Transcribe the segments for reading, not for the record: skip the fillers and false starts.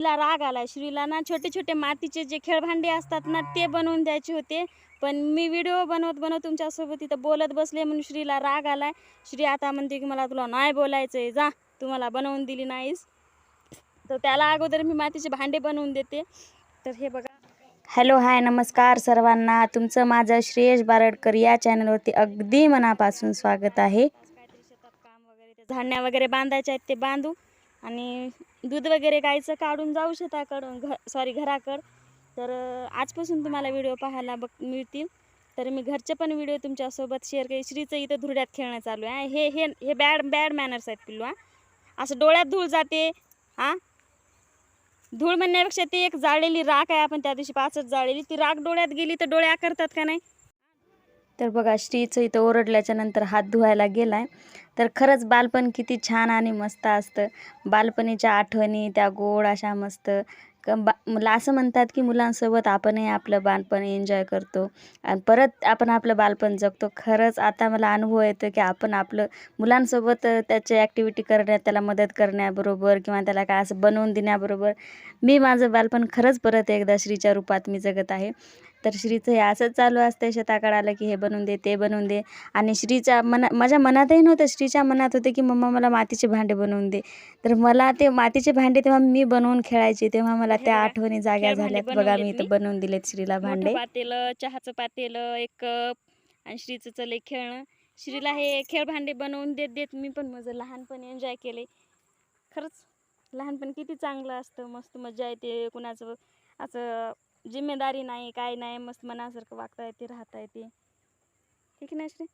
तिला राग आला. श्रीला ना छोटे छोटे मातीचे जे खेळभांडे असतात ना ते बनवून द्यायचे होते, पण मी व्हिडिओ बनवत तुमच्यासोबत इथं बोलत बसले म्हणून श्रीला राग आलाय. श्री आता म्हणते की मला तुला नाही बोलायचंय, जा, तू मला बनवून दिली नाहीस. तर त्याला अगोदर मी मातीचे भांडे बनवून देते. तर हे बघा. हॅलो, हाय, नमस्कार सर्वांना. तुमचं माझं श्रेयश बारडकर या चॅनलवरती अगदी मनापासून स्वागत आहे. काहीतरी शेतात काम वगैरे, ते धान्या वगैरे बांधायचे आहेत ते बांधू, आणि दूध वगैरे गायचं काढून जाऊ शेताकडं, घराकडं. तर आजपासून तुम्हाला व्हिडिओ पाहायला मिळतील. तर मी घरचे पण व्हिडिओ तुमच्यासोबत शेअर केले. श्रीचं इथं धुरड्यात खेळणं चालू आहे. हे हे हे बॅड मॅनर्स आहेत पिल्लू. असं डोळ्यात धूळ जाते. धूळ म्हणण्यापेक्षा ती एक जाळलेली राख आहे. आपण त्या दिवशी 5च जाळलेली, ती राख डोळ्यात गेली तर डोळे आकारतात का नाही. तर बघा, श्रीचं इथं ओरडल्याच्या नंतर हात धुवायला गेलाय. तर खरंच बालपण किती छान आणि मस्त असतं. बालपणीच्या आठवणी त्या गोड अशा मस्त. मला असं म्हणतात की मुलांसोबत आपणही आपलं बालपण एन्जॉय करतो आणि परत आपण आपलं बालपण जगतो. खरंच आता मला अनुभव येतो की आपण आपलं मुलांसोबत त्याची ॲक्टिव्हिटी करण्यात, त्याला मदत करण्याबरोबर किंवा त्याला काय असं बनवून देण्याबरोबर मी माझं बालपण खरंच परत एकदा श्रीच्या रूपात मी जगत आहे. तर श्रीचं हे असंच चालू असतं, शेताकडे आलं की हे बनवून दे, ते बनवून दे. आणि श्रीच्या माझ्या मनातही नव्हतं, श्रीच्या मनात होते की मम्मा मला मातीचे भांडे बनवून दे. तर मला ते मातीचे भांडे तेव्हा मी बनवून खेळायचे, तेव्हा मला त्या आठवणी जाग्या झाल्यात. बघा, मी इथं बनवून दिलेत श्रीला भांडे. पातेलं, चहाचं पातेलं, एक कप, आणि श्रीचं चले खेळणं. श्रीला हे खेळ भांडे बनवून देत मी पण माझं लहानपण एन्जॉय केले. खरंच लहानपण किती चांगलं असतं, मस्त मजा येते. कुणाचं असं जिम्मेदारी नाही, काय नाही, मस्त मनासारखं वागता येते, राहता येते. ठीक नाही श्री?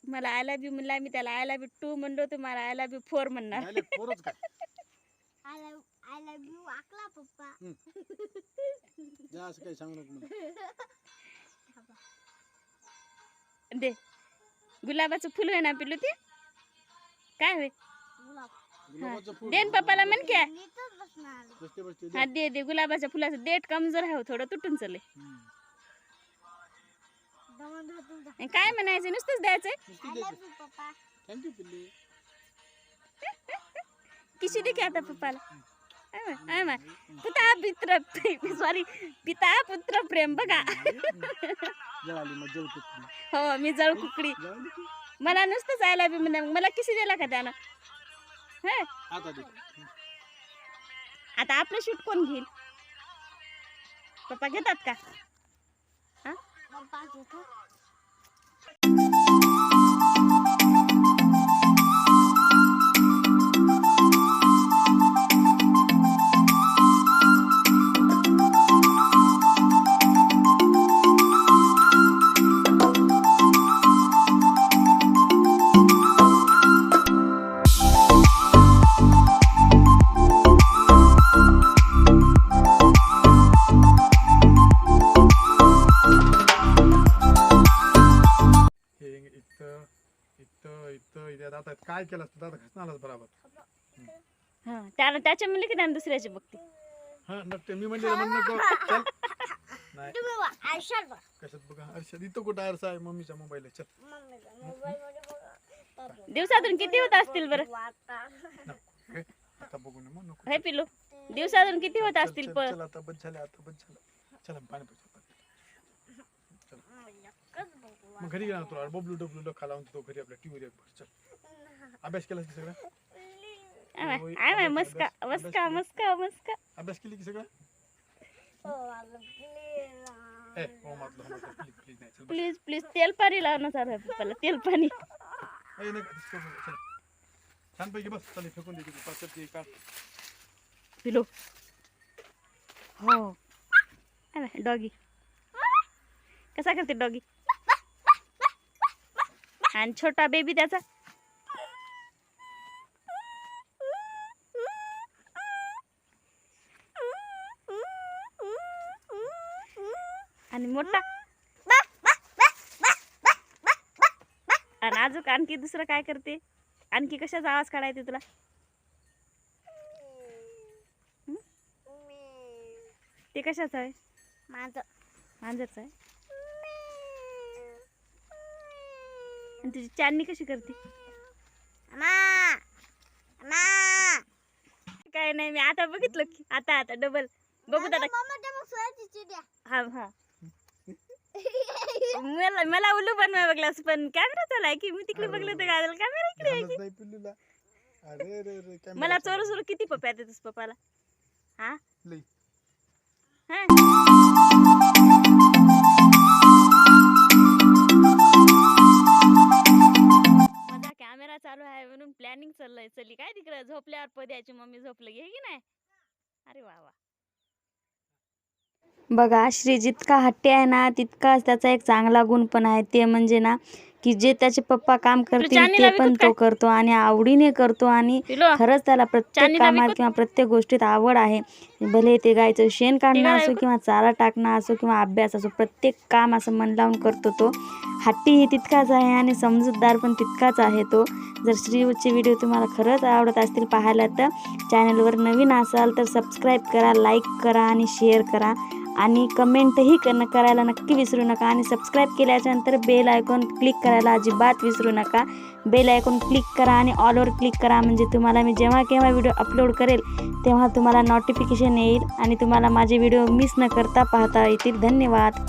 मला आय लव्ह यू म्हणला, मी त्याला आय लव्ह यू 2 म्हणलो, तुम्हाला आय लव्ह यू 4 म्हणणार. आय लव्ह यू आकला पप्पा. जा, असं काही सांगू नको मला. दे, गुलाबाचं फुल आहे ना पिल्लू, ते काय होय? गुलाबाचं फूल देन पप्पाला म्हण क्या. बसते बसते हा, दे गुलाबाच्या फुलाचं. देठ कमजोर आहे, थोडं तुटून चले. काय म्हणायचं, नुसतंच द्यायचंय. थँक्यू पिल्ली. किशी दे की आता पप्पाला. पिता पुत्र प्रेम बघा. हो, मी जळ कुकडी. मला नुसतंच आय लव्ह यू म्हणे, मला किसी दिला का त्यानं? आता आपलं शूट कोण घेईल? पप्पा घेतात का? काय केलं असतं दादा, खसणारच बरोबर. त्याला त्याच्या म्हणले की त्यानं दुसऱ्याची बघते. हा, नक्की मी म्हणले म्हण नको. चल नाही कशात बघा, अर्षद इथं कुठं आरसा आहे? मम्मीच्या मोबाईल. चल, दिवसातून किती होत असतील बरं? आता बघू ना मग नको. हे पिलू, दिवसातून किती होत असतील? चल आता बस झालं, आता बस झालं. चल पाणी पितो. मग घरी गेला तुला बबलू डबलू खाला तो घरी आपल्या टीव्हीवर. चल, अभ्यास केला की सगळं? मस्का मस्का मस्का मस्का. अभ्यास केली की सगळं? प्लीज प्लीज तेल पाणी लावणं चालू आहे पप्पाला, तेल पाणी. छानपैकी बस, चल फेकून दे पाचशे काढ पिलो. हो, डॉगी कसा करते डॉगी. आणि छोटा बेबी त्याचा. आणि मोठा. आणि अजून आणखी दुसरं काय करते? आणखी कशाचा आवाज काढायचे तुला? ते कशाचं आहे? मांजरचं आहे. आणि तुझी चांदणी कशी करते? काय काय नाही मी आता बघितलं की आता डबल बघू दादा. मम्मा ते मग सोयाची चिड्या. हा हा मला उल्लू बनवाय बघलास पण कॅमेरा चालाय की मी तिकडे बघलं तर काय कॅमेरा इकडे आहे घालच नाही पिल्लूला. अरे रे रे की. मला चोरू चोरू किती पप्प्या देतोस पप्पाला हा लई. हा माझा कॅमेरा चालू आहे म्हणून प्लॅनिंग चाललंय. चली काय तिकडे झोपल्यावर पद्याची मम्मी झोपलं घे की नाही. अरे वा वा. बघा श्री जितका हट्टी आहे ना तितकाच त्याचा एक चांगला गुण पण आहे ते म्हणजे ना की जे त्याचे पप्पा काम करतील ते पण तो करतो आणि आवडीने करतो आणि खरंच त्याला प्रत्येक कामात किंवा प्रत्येक गोष्टीत आवड आहे. भले ते गायचं शेण काढणं असो किंवा चारा टाकणं असो किंवा अभ्यास असो प्रत्येक काम असं मन लावून करतो तो. हट्टीही तितकाच आहे आणि समजूतदार पण तितकाच आहे तो. जर श्रीचे व्हिडिओ तुम्हाला खरंच आवडत असतील पाहायला तर चॅनलवर नवीन असाल तर सबस्क्राईब करा, लाईक करा आणि शेअर करा आणि कमेंटही करायला नक्की विसरू नका. आणि सबस्क्राईब केल्याच्यानंतर बेल आयकॉन क्लिक करायला अजिबात विसरू नका. बेल आयकॉन क्लिक करा आणि ऑलवर क्लिक करा म्हणजे तुम्हाला मी जेव्हा केव्हा व्हिडिओ अपलोड करेल तेव्हा तुम्हाला नोटिफिकेशन येईल आणि तुम्हाला माझे व्हिडिओ मिस न करता पाहता येतील. धन्यवाद.